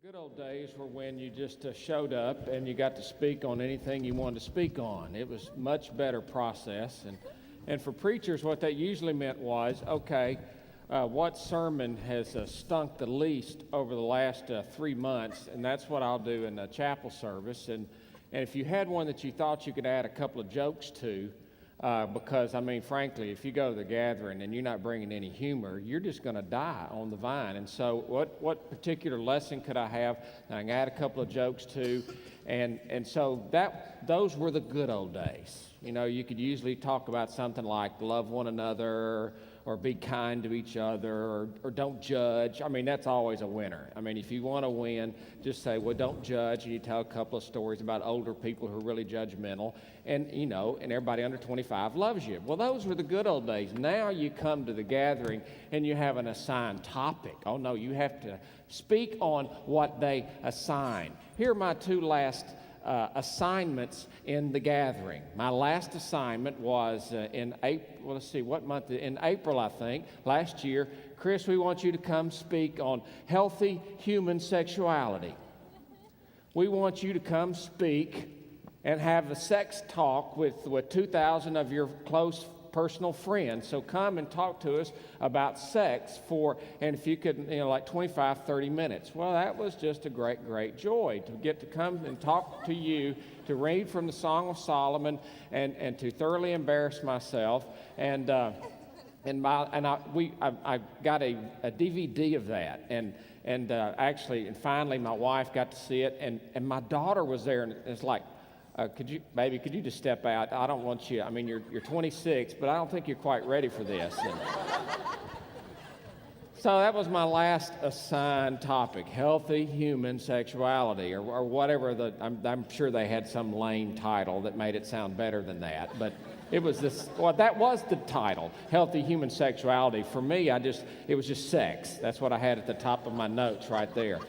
Good old days were when you just showed up and you got to speak on anything you wanted to speak on. It was much better process. And for preachers, what that usually meant was, okay, what sermon has stunk the least over the last 3 months? And that's what I'll do in the chapel service. And if you had one that you thought you could add a couple of jokes to, because, I mean, frankly, if you go to the gathering and you're not bringing any humor, you're just going to die on the vine. And so what particular lesson could I have that I can add a couple of jokes to? And so those were the good old days. You know, you could usually talk about something like love one another or be kind to each other or don't judge. I mean, that's always a winner. I mean, if you want to win, just say, well, don't judge, and you tell a couple of stories about older people who are really judgmental, and, you know, and everybody under 25 loves you. Well, those were the good old days. Now you come to the gathering and you have an assigned topic. Oh, no, you have to speak on what they assign. Here are my two last assignments in the gathering. My last assignment was in April. Well, let's see, what month? In April, I think, last year. Chris, we want you to come speak on healthy human sexuality. We want you to come speak and have a sex talk with 2,000 of your close personal friends. So come and talk to us about sex and if you could, like 25, 30 minutes. Well, that was just a great, great joy to get to come and talk to you, to read from the Song of Solomon, and to thoroughly embarrass myself. And I got a DVD of that, and finally my wife got to see it, and my daughter was there, and it's like, could you just step out? I don't want you, I mean, you're 26, but I don't think you're quite ready for this. So that was my last assigned topic, healthy human sexuality, or whatever I'm sure they had some lame title that made it sound better than that, but it was that was the title, healthy human sexuality. For me, it was just sex. That's what I had at the top of my notes right there.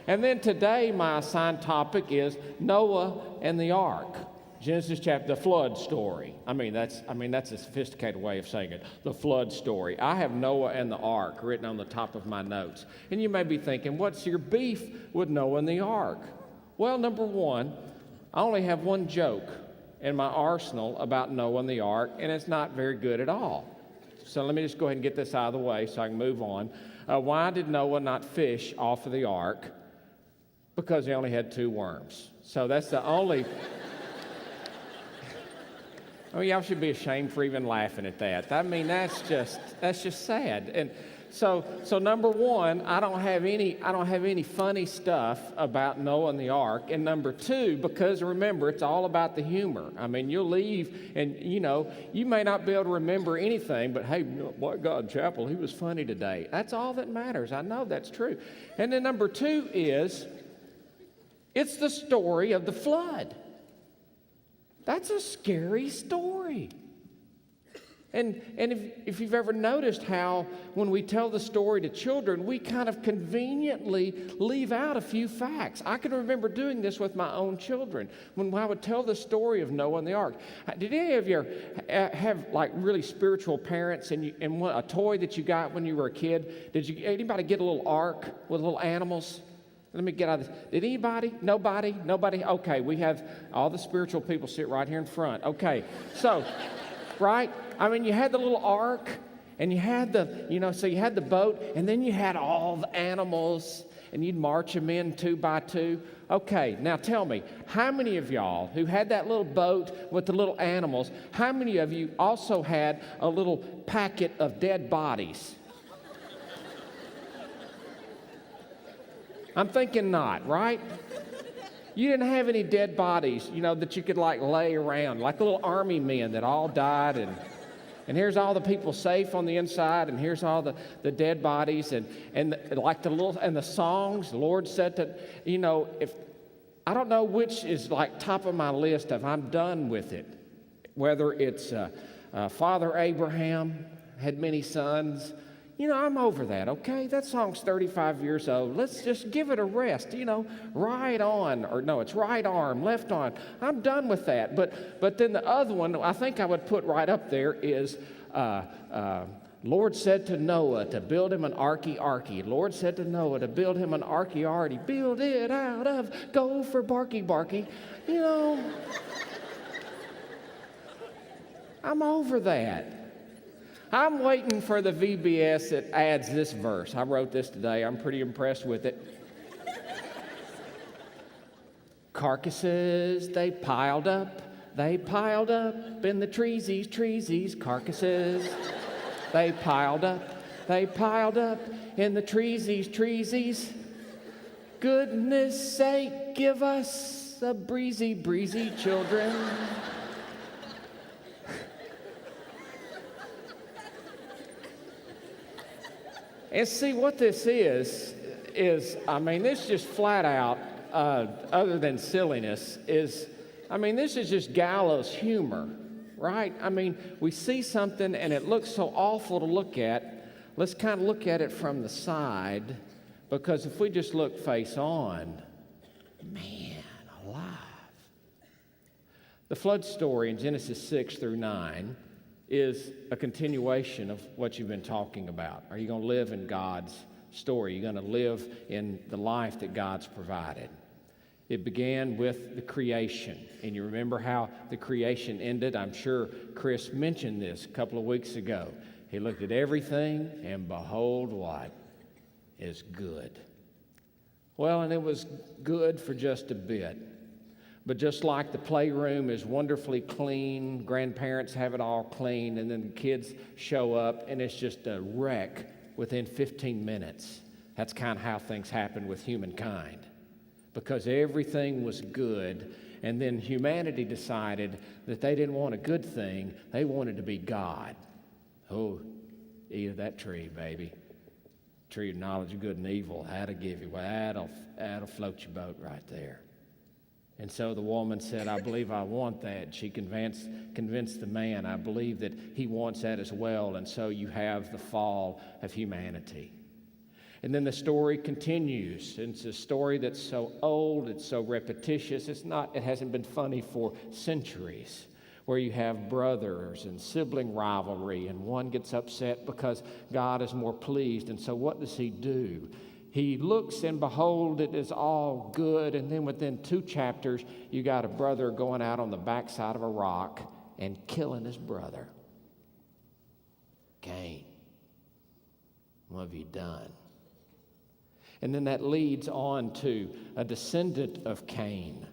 And then today, my assigned topic is Noah and the Ark. Genesis chapter, the flood story. I mean, that's a sophisticated way of saying it, the flood story. I have Noah and the Ark written on the top of my notes. And you may be thinking, what's your beef with Noah and the Ark? Well, number one, I only have one joke in my arsenal about Noah and the Ark, and it's not very good at all. So let me just go ahead and get this out of the way so I can move on. Why did Noah not fish off of the Ark? Because he only had 2 worms. So that's the only... I mean, y'all should be ashamed for even laughing at that. I mean, that's just sad. And so number one, I don't have any funny stuff about Noah and the Ark. And number two, because remember, it's all about the humor. I mean, you'll leave and, you may not be able to remember anything, but hey, boy, God, Chapel, he was funny today. That's all that matters. I know that's true. And then number two is, it's the story of the flood. That's a scary story. And if you've ever noticed how when we tell the story to children, we kind of conveniently leave out a few facts. I can remember doing this with my own children when I would tell the story of Noah and the Ark. Did any of you have like really spiritual parents and a toy that you got when you were a kid? Anybody get a little ark with little animals? Let me get out of this. Did anybody? Nobody? Okay, we have all the spiritual people sit right here in front. Okay, so, right? I mean, you had the little ark, and you had so you had the boat, and then you had all the animals, and you'd march them in 2 by 2. Okay, now tell me, how many of y'all who had that little boat with the little animals, how many of you also had a little packet of dead bodies? I'm thinking not, right? You didn't have any dead bodies, that you could like lay around, like little army men that all died, and here's all the people safe on the inside, and here's all the dead bodies, and the songs. The Lord said that, if I don't know which is like top of my list of I'm done with it, whether it's Father Abraham had many sons. I'm over that, okay? That song's 35 years old. Let's just give it a rest, right on, or no, it's right arm, left arm. I'm done with that. But then the other one, I think I would put right up there is Lord said to Noah to build him an arky. Lord said to Noah to build him an arky. Build it out of gopher barky. You know, I'm over that. I'm waiting for the VBS that adds this verse. I wrote this today. I'm pretty impressed with it. Carcasses, they piled up in the treesies, carcasses. They piled up in the treesies. Goodness sake, give us a breezy children. And see, what this is, I mean, this just flat out, other than silliness, this is just gallows humor, right? I mean, we see something and it looks so awful to look at. Let's kind of look at it from the side, because if we just look face on, man alive. The flood story in Genesis 6 through 9 is a continuation of what you've been talking about. Are you going to live in God's story? Are you going to live in the life that God's provided? It began with the creation. And you remember how the creation ended? I'm sure Chris mentioned this a couple of weeks ago. He looked at everything, and behold, what? Is good. Well, and it was good for just a bit. But just like the playroom is wonderfully clean, grandparents have it all clean, and then the kids show up, and it's just a wreck within 15 minutes. That's kind of how things happen with humankind. Because everything was good, and then humanity decided that they didn't want a good thing, they wanted to be God. Oh, eat of that tree, baby. Tree of knowledge of good and evil. That'll give you, well, that'll float your boat right there. And so the woman said, I believe I want that. She convinced the man, I believe that he wants that as well. And so you have the fall of humanity. And then the story continues. It's a story that's so old, it's so repetitious. It hasn't been funny for centuries, where you have brothers and sibling rivalry, and one gets upset because God is more pleased. And so what does he do? He looks, and behold, it is all good. And then within 2 chapters, you got a brother going out on the backside of a rock and killing his brother. Cain, what have you done? And then that leads on to a descendant of Cain,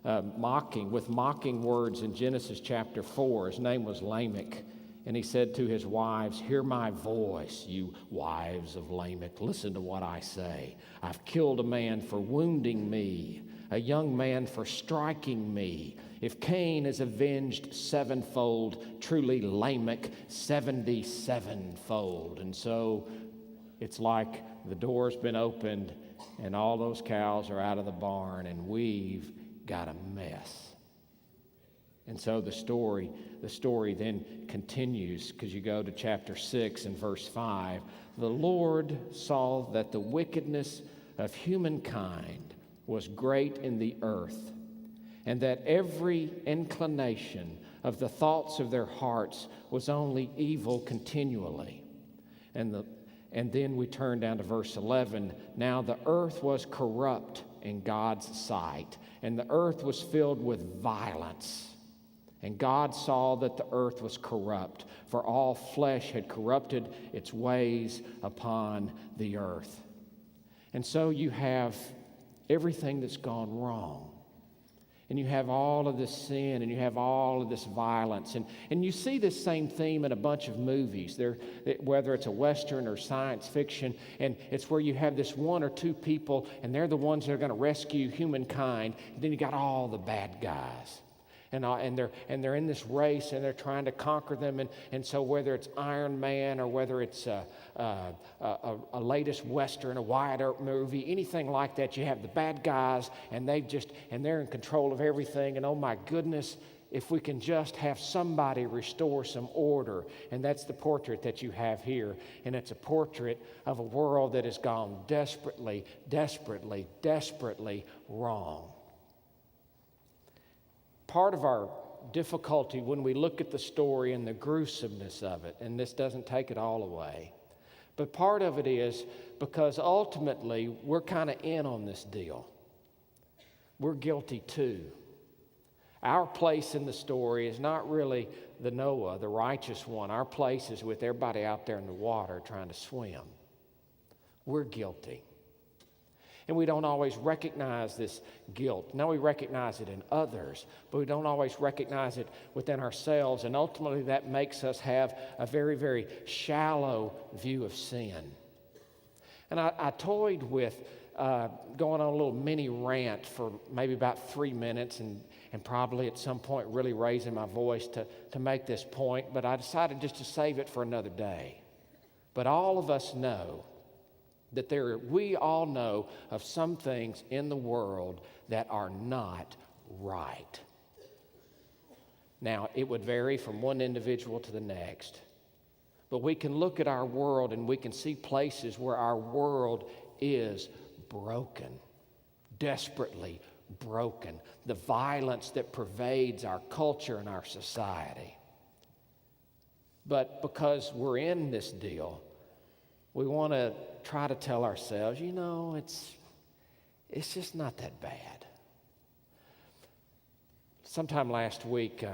with mocking words in Genesis chapter 4. His name was Lamech. And he said to his wives, hear my voice, you wives of Lamech. Listen to what I say. I've killed a man for wounding me, a young man for striking me. If Cain is avenged 7-fold, truly Lamech 77-fold. And so it's like the door's been opened and all those cows are out of the barn and we've got a mess. And so the story then continues, because you go to chapter 6 and verse 5. The Lord saw that the wickedness of humankind was great in the earth, and that every inclination of the thoughts of their hearts was only evil continually. And then we turn down to verse 11. Now the earth was corrupt in God's sight, and the earth was filled with violence. And God saw that the earth was corrupt, for all flesh had corrupted its ways upon the earth. And so you have everything that's gone wrong. And you have all of this sin, and you have all of this violence. And you see this same theme in a bunch of movies, whether it's a Western or science fiction. And it's where you have this 1 or 2 people, and they're the ones that are going to rescue humankind. And then you got all the bad guys. And they're in this race, and they're trying to conquer them. And so whether it's Iron Man, or whether it's a latest Western, a Wyatt Earp movie, anything like that, you have the bad guys, and they're in control of everything. And oh my goodness, if we can just have somebody restore some order. And that's the portrait that you have here. And it's a portrait of a world that has gone desperately, desperately, desperately wrong. Part of our difficulty when we look at the story and the gruesomeness of it, and this doesn't take it all away. But part of it is because ultimately we're kind of in on this deal. We're guilty too. Our place in the story is not really the Noah, the righteous one. Our place is with everybody out there in the water trying to swim. We're guilty. And we don't always recognize this guilt. Now we recognize it in others, but we don't always recognize it within ourselves. And ultimately that makes us have a very, very shallow view of sin. And I toyed with going on a little mini rant for maybe about 3 minutes and probably at some point really raising my voice to make this point, but I decided just to save it for another day. But all of us know that we all know of some things in the world that are not right. Now, it would vary from one individual to the next, but we can look at our world and we can see places where our world is broken, desperately broken. The violence that pervades our culture and our society. But because we're in this deal, we want to try to tell ourselves, it's just not that bad. Sometime last week,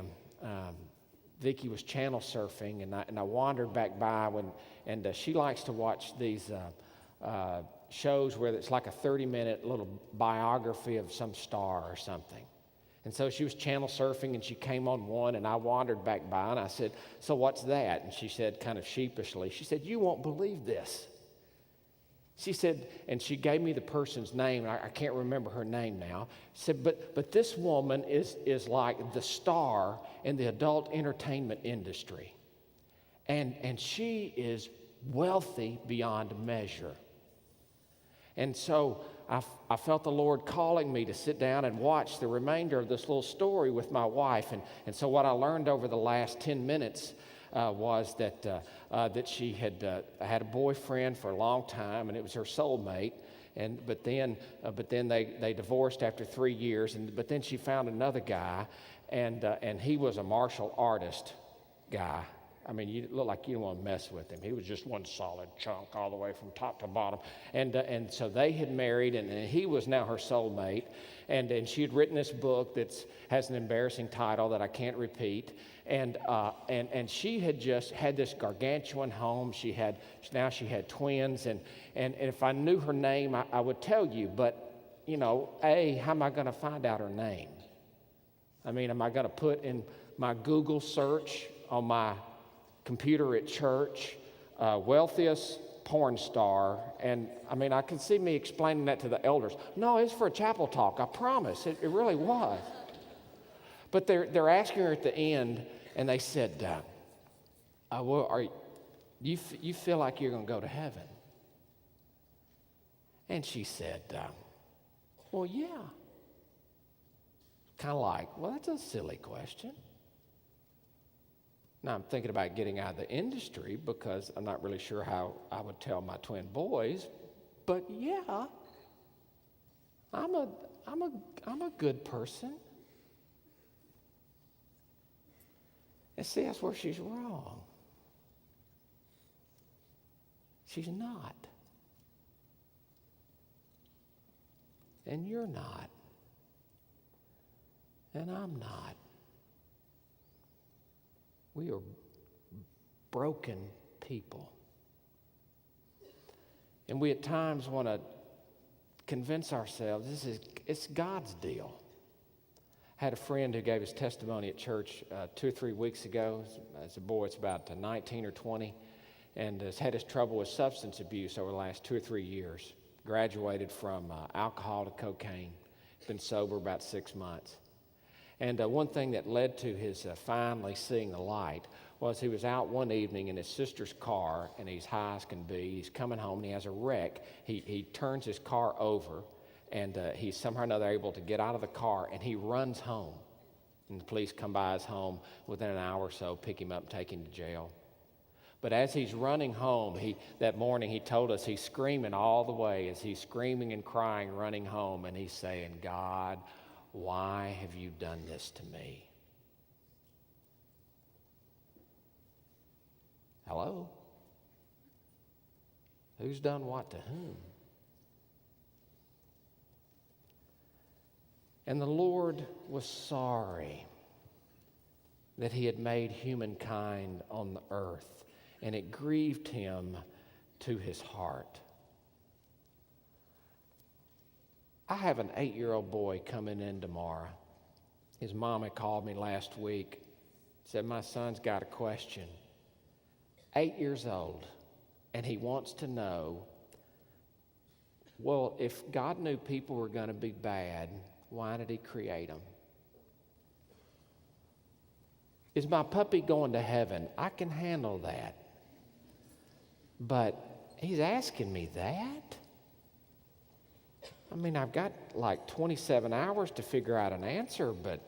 Vicki was channel surfing, and I wandered back by and she likes to watch these shows where it's like a 30-minute little biography of some star or something. And so she was channel surfing, and she came on one, and I wandered back by, and I said, "So what's that?" And she said, kind of sheepishly, she said, "You won't believe this." She said, and she gave me the person's name, and I can't remember her name now. She said, but this woman is like the star in the adult entertainment industry. And she is wealthy beyond measure. And so I felt the Lord calling me to sit down and watch the remainder of this little story with my wife. And so what I learned over the last 10 minutes was that she had a boyfriend for a long time, and it was her soulmate. But then they divorced after 3 years. But then she found another guy, and he was a martial artist guy. I mean, you look like you don't want to mess with him. He was just one solid chunk all the way from top to bottom. And so they had married, and he was now her soulmate. And she had written this book that has an embarrassing title that I can't repeat. And she had just had this gargantuan home. She had twins. And if I knew her name, I would tell you. But, how am I going to find out her name? I mean, am I going to put in my Google search on my computer at church, wealthiest porn star, and I can see me explaining that to the elders. No, it's for a chapel talk, I promise. It really was. But they're asking her at the end, and they said, you feel like you're going to go to heaven? And she said, well, yeah. Kind of like, well, that's a silly question. Now, I'm thinking about getting out of the industry because I'm not really sure how I would tell my twin boys. But yeah, I'm a good person. And see, that's where she's wrong. She's not. And you're not. And I'm not. We are broken people. And we at times want to convince ourselves it's God's deal. I had a friend who gave his testimony at church 2 or 3 weeks ago. As a boy, it's about 19 or 20, and has had his trouble with substance abuse over the last 2 or 3 years. Graduated from alcohol to cocaine. Been sober about 6 months. And one thing that led to his finally seeing the light was he was out one evening in his sister's car, and he's high as can be. He's coming home, and he has a wreck. He turns his car over, and he's somehow or another able to get out of the car, and he runs home. And the police come by his home within an hour or so, pick him up, and take him to jail. But as he's running home, that morning he told us he's screaming all the way as he's screaming and crying, running home, and he's saying, God, why have you done this to me? Hello? Who's done what to whom? And the Lord was sorry that he had made humankind on the earth, and it grieved him to his heart. I have an 8-year-old boy coming in tomorrow. His mama called me last week, said, my son's got a question. 8 years old, and he wants to know, well, if God knew people were going to be bad, why did he create them? Is my puppy going to heaven? I can handle that. But he's asking me that? I mean, I've got like 27 hours to figure out an answer, but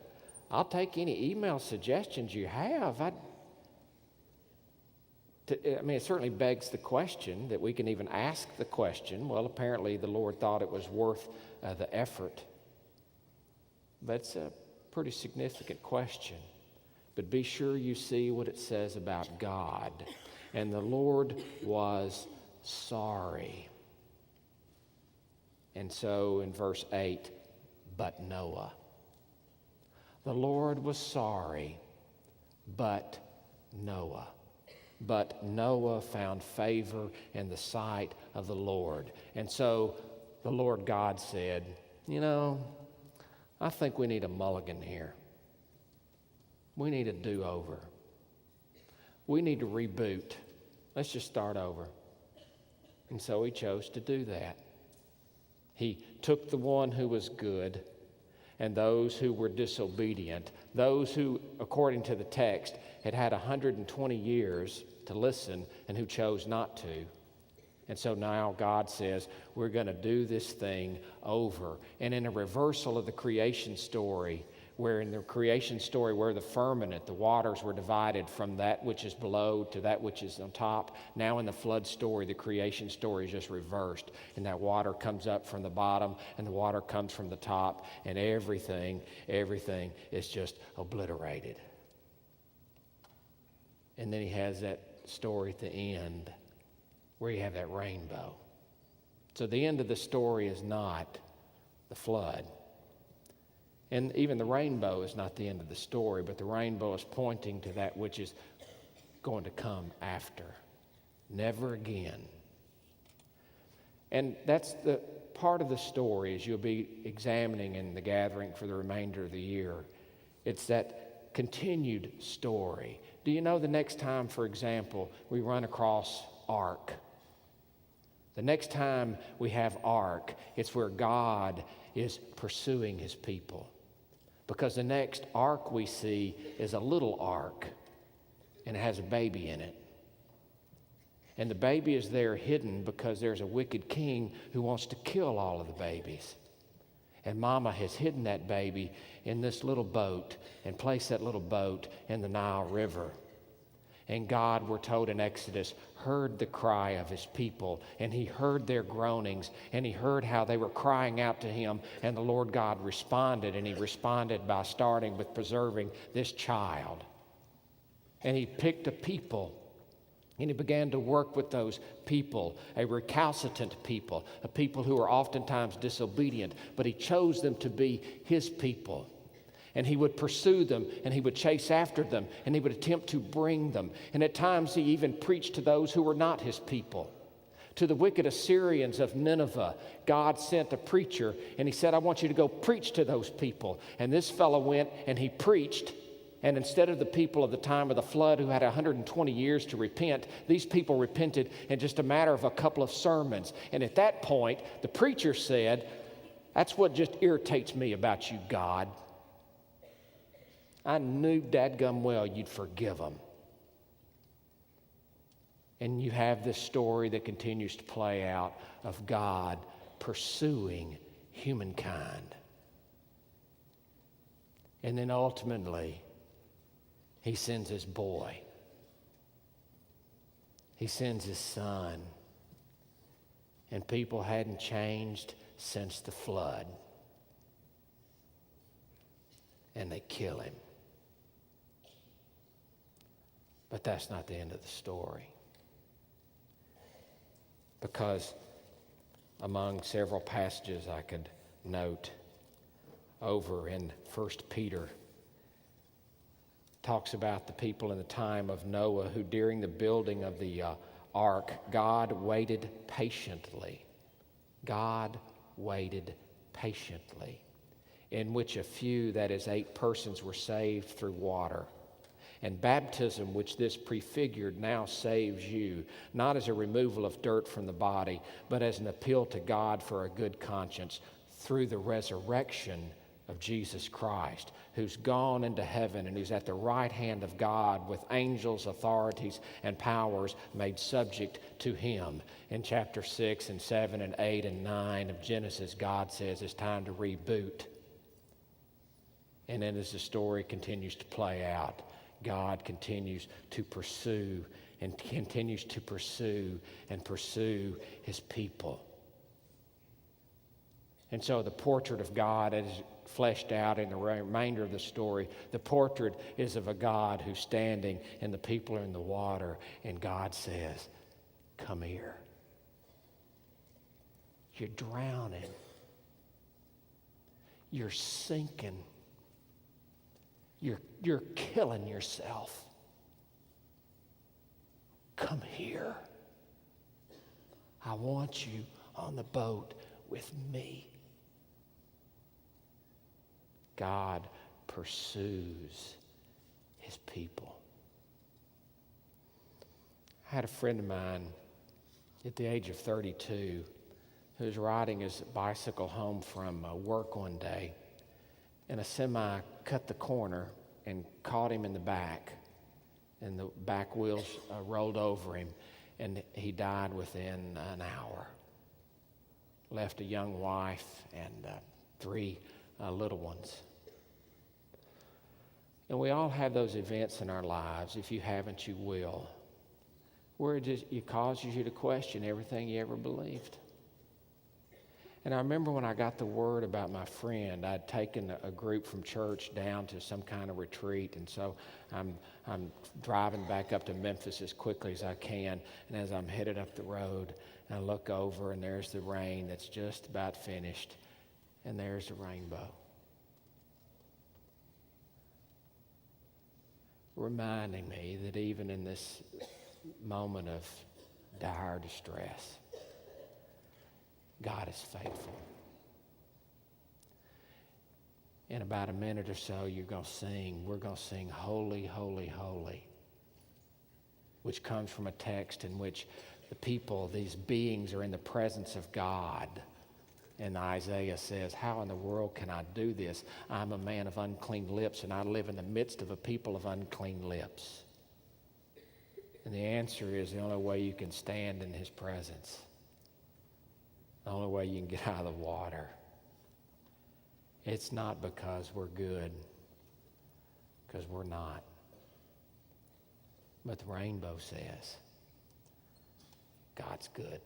I'll take any email suggestions you have. It certainly begs the question that we can even ask the question. Well, apparently the Lord thought it was worth the effort. But it's a pretty significant question. But be sure you see what it says about God. And the Lord was sorry. And so in verse 8, but Noah. The Lord was sorry, but Noah. But Noah found favor in the sight of the Lord. And so the Lord God said, I think we need a mulligan here. We need a do-over. We need to reboot. Let's just start over. And so he chose to do that. He took the one who was good and those who were disobedient, those who, according to the text, had 120 years to listen and who chose not to. And so now God says, we're going to do this thing over. And in a reversal of the creation story, where in the creation story where the firmament, the waters were divided from that which is below to that which is on top, now in the flood story, the creation story is just reversed. And that water comes up from the bottom and the water comes from the top, and everything is just obliterated. And then he has that story at the end where you have that rainbow. So the end of the story is not the flood. And even the rainbow is not the end of the story, but the rainbow is pointing to that which is going to come after. Never again. And that's the part of the story as you'll be examining in the gathering for the remainder of the year. It's that continued story. Do you know the next time, for example, we run across ark? The next time we have ark, it's where God is pursuing his people. Because the next ark we see is a little ark, and it has a baby in it. And the baby is there hidden because there's a wicked king who wants to kill all of the babies. And Mama has hidden that baby in this little boat and placed that little boat in the Nile River. And God, we're told in Exodus, heard the cry of his people, and he heard their groanings, and he heard how they were crying out to him, and the Lord God responded, and he responded by starting with preserving this child. And he picked a people, and he began to work with those people, a recalcitrant people, a people who are oftentimes disobedient, but he chose them to be his people. And he would pursue them, and he would chase after them, and he would attempt to bring them. And at times he even preached to those who were not his people. To the wicked Assyrians of Nineveh, God sent a preacher, and he said, I want you to go preach to those people. And this fellow went, and he preached. And instead of the people of the time of the flood who had 120 years to repent, these people repented in just a matter of a couple of sermons. And at that point, the preacher said, that's what just irritates me about you, God. I knew dadgum well you'd forgive them. And you have this story that continues to play out of God pursuing humankind. And then ultimately, he sends his boy. He sends his son. And people hadn't changed since the flood. And they kill him. But that's not the end of the story. because among several passages I could note over in 1 Peter, talks about the people in the time of Noah who during the building of the ark, God waited patiently. God waited patiently, in which a few, that is 8 persons, were saved through water. And baptism, which this prefigured, now saves you, not as a removal of dirt from the body, but as an appeal to God for a good conscience through the resurrection of Jesus Christ, who's gone into heaven and who's at the right hand of God with angels, authorities, and powers made subject to him. In chapter 6 and 7 and 8 and 9 of Genesis, God says it's time to reboot. And then as the story continues to play out, God continues to pursue and continues to pursue and pursue his people. And so the portrait of God is fleshed out in the remainder of the story. The portrait is of a God who's standing and the people are in the water, and God says, come here. You're drowning. You're sinking. You're killing yourself. Come here. I want you on the boat with me. God pursues his people. I had a friend of mine at the age of 32 who was riding his bicycle home from work one day, and a semi cut the corner and caught him in the back, and the back wheels rolled over him, and he died within an hour. Left a young wife and 3 little ones. And we all have those events in our lives. If you haven't, you will, where it causes you to question everything you ever believed. And I remember when I got the word about my friend, I'd taken a group from church down to some kind of retreat, and so I'm driving back up to Memphis as quickly as I can, and as I'm headed up the road, I look over, and there's the rain that's just about finished, and there's the rainbow. Reminding me that even in this moment of dire distress, God is faithful. In about a minute or so, we're going to sing Holy, Holy, Holy, which comes from a text in which the people, these beings, are in the presence of God. And Isaiah says, how in the world can I do this? I'm a man of unclean lips, and I live in the midst of a people of unclean lips. And the answer is the only way you can stand in his presence, the only way you can get out of the water. It's not because we're good, because we're not. But the rainbow says, God's good.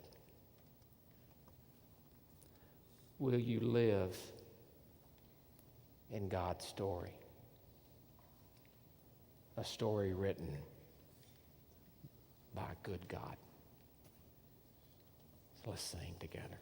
Will you live in God's story? A story written by a good God. So let's sing together.